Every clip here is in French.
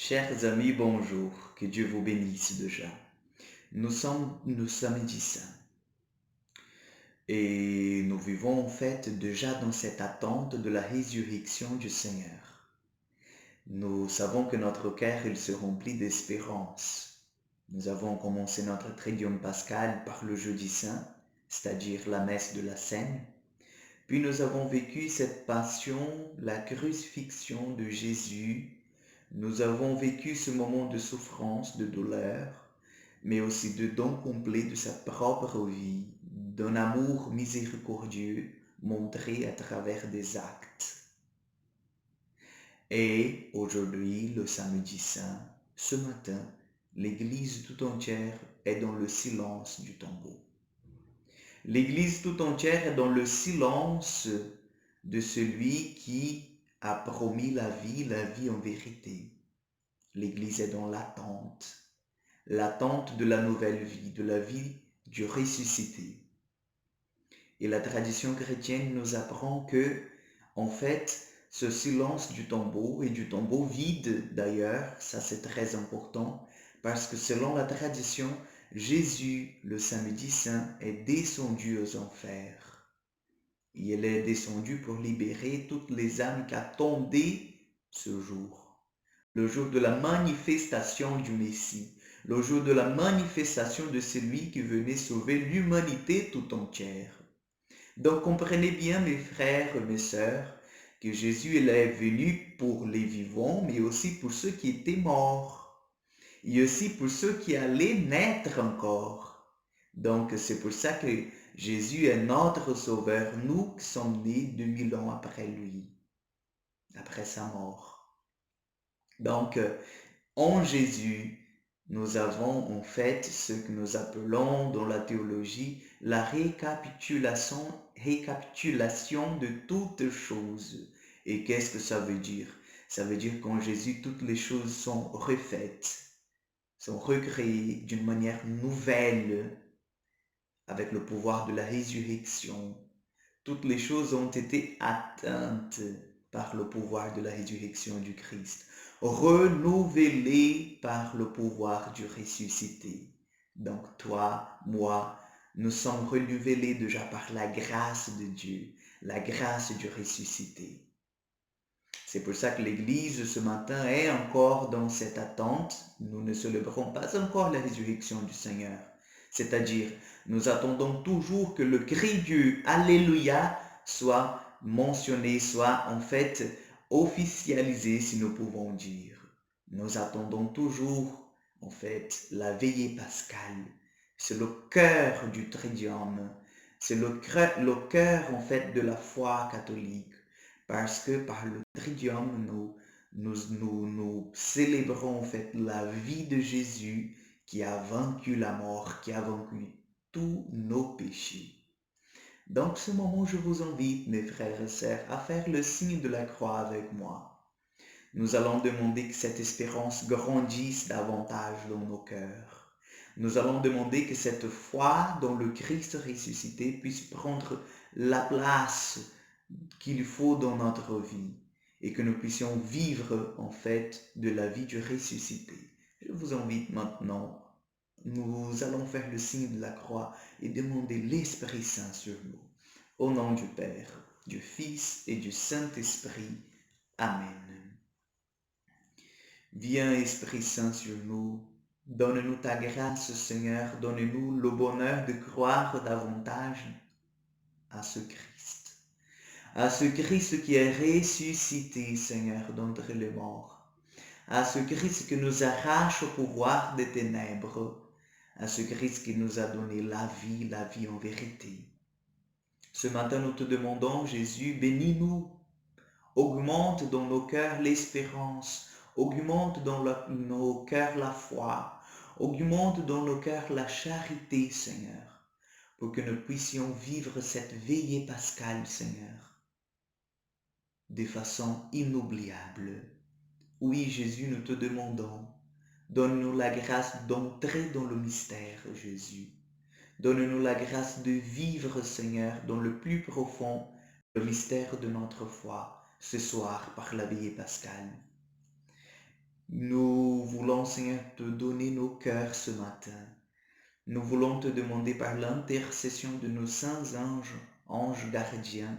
Chers amis, bonjour, que Dieu vous bénisse déjà. Nous sommes le samedi saint et nous vivons en fait déjà dans cette attente de la résurrection du Seigneur. Nous savons que notre cœur, il se remplit d'espérance. Nous avons commencé notre Triduum pascal par le jeudi saint, c'est-à-dire la messe de la Seine. Puis nous avons vécu cette passion, la crucifixion de Jésus. Nous avons vécu ce moment de souffrance, de douleur, mais aussi de don complet de sa propre vie, d'un amour miséricordieux montré à travers des actes. Et aujourd'hui, le samedi saint, ce matin, l'Église tout entière est dans le silence du tombeau. L'Église tout entière est dans le silence de celui qui a promis la vie en vérité. L'Église est dans l'attente de la nouvelle vie, de la vie du ressuscité. Et la tradition chrétienne nous apprend que, en fait, ce silence du tombeau, et du tombeau vide d'ailleurs, ça c'est très important, parce que selon la tradition, Jésus, le samedi saint, est descendu aux enfers. Il est descendu pour libérer toutes les âmes qui attendaient ce jour, le jour de la manifestation du Messie, le jour de la manifestation de celui qui venait sauver l'humanité tout entière. Donc comprenez bien mes frères, mes sœurs, que Jésus il est venu pour les vivants, mais aussi pour ceux qui étaient morts, et aussi pour ceux qui allaient naître encore. Donc c'est pour ça que Jésus est notre sauveur, nous qui sommes nés 2000 ans après lui, après sa mort. Donc en Jésus, nous avons en fait ce que nous appelons dans la théologie la récapitulation de toutes choses. Et qu'est-ce que ça veut dire? Ça veut dire qu'en Jésus, toutes les choses sont refaites, sont recréées d'une manière nouvelle avec le pouvoir de la résurrection. Toutes les choses ont été atteintes par le pouvoir de la résurrection du Christ, renouvelées par le pouvoir du ressuscité. Donc toi, moi, nous sommes renouvelés déjà par la grâce de Dieu, la grâce du ressuscité. C'est pour ça que l'Église ce matin est encore dans cette attente. Nous ne célébrons pas encore la résurrection du Seigneur. C'est-à-dire, nous attendons toujours que le cri du Alléluia soit mentionné, soit en fait officialisé, si nous pouvons dire. Nous attendons toujours en fait la veillée pascale. C'est le cœur du Triduum. C'est le cœur en fait de la foi catholique. Parce que par le Triduum, nous célébrons en fait la vie de Jésus qui a vaincu la mort, qui a vaincu tous nos péchés. Donc, ce moment, je vous invite, mes frères et sœurs, à faire le signe de la croix avec moi. Nous allons demander que cette espérance grandisse davantage dans nos cœurs. Nous allons demander que cette foi dans le Christ ressuscité puisse prendre la place qu'il faut dans notre vie et que nous puissions vivre en fait de la vie du ressuscité. Je vous invite maintenant, nous allons faire le signe de la croix et demander l'Esprit Saint sur nous. Au nom du Père, du Fils et du Saint-Esprit. Amen. Viens Esprit Saint sur nous, donne-nous ta grâce Seigneur, donne-nous le bonheur de croire davantage à ce Christ. À ce Christ qui est ressuscité, Seigneur, d'entre les morts. À ce Christ qui nous arrache au pouvoir des ténèbres. À ce Christ qui nous a donné la vie en vérité. Ce matin, nous te demandons, Jésus, bénis-nous. Augmente dans nos cœurs l'espérance. Augmente dans nos cœurs la foi. Augmente dans nos cœurs la charité, Seigneur, pour que nous puissions vivre cette veillée pascale, Seigneur, de façon inoubliable. Oui, Jésus, nous te demandons, donne-nous la grâce d'entrer dans le mystère, Jésus. Donne-nous la grâce de vivre, Seigneur, dans le plus profond, le mystère de notre foi, ce soir, par la veillée pascale. Nous voulons, Seigneur, te donner nos cœurs ce matin. Nous voulons te demander par l'intercession de nos saints anges, anges gardiens,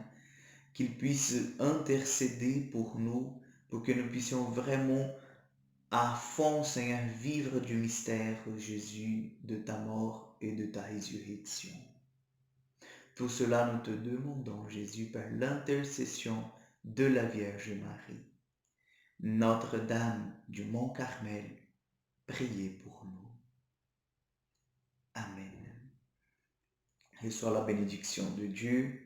qu'ils puissent intercéder pour nous, pour que nous puissions vraiment à fond, Seigneur, vivre du mystère, Jésus, de ta mort et de ta résurrection. Tout cela, nous te demandons, Jésus, par l'intercession de la Vierge Marie. Notre-Dame du Mont Carmel, priez pour nous. Amen. Reçois la bénédiction de Dieu,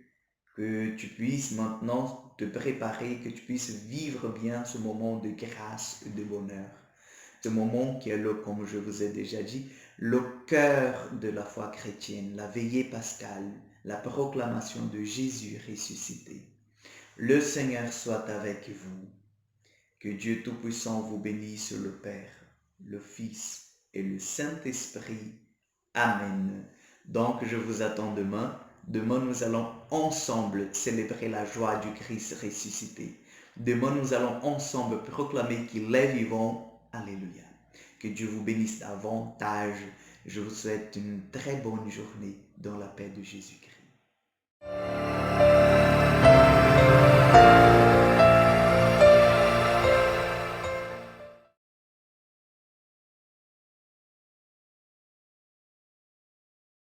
que tu puisses maintenant te préparer, que tu puisses vivre bien ce moment de grâce et de bonheur. Ce moment qui est, comme je vous ai déjà dit, le cœur de la foi chrétienne, la veillée pascale, la proclamation de Jésus ressuscité. Le Seigneur soit avec vous. Que Dieu Tout-Puissant vous bénisse, le Père, le Fils et le Saint-Esprit. Amen. Donc, je vous attends demain. Demain, nous allons ensemble célébrer la joie du Christ ressuscité. Demain, nous allons ensemble proclamer qu'il est vivant. Alléluia. Que Dieu vous bénisse davantage. Je vous souhaite une très bonne journée dans la paix de Jésus-Christ.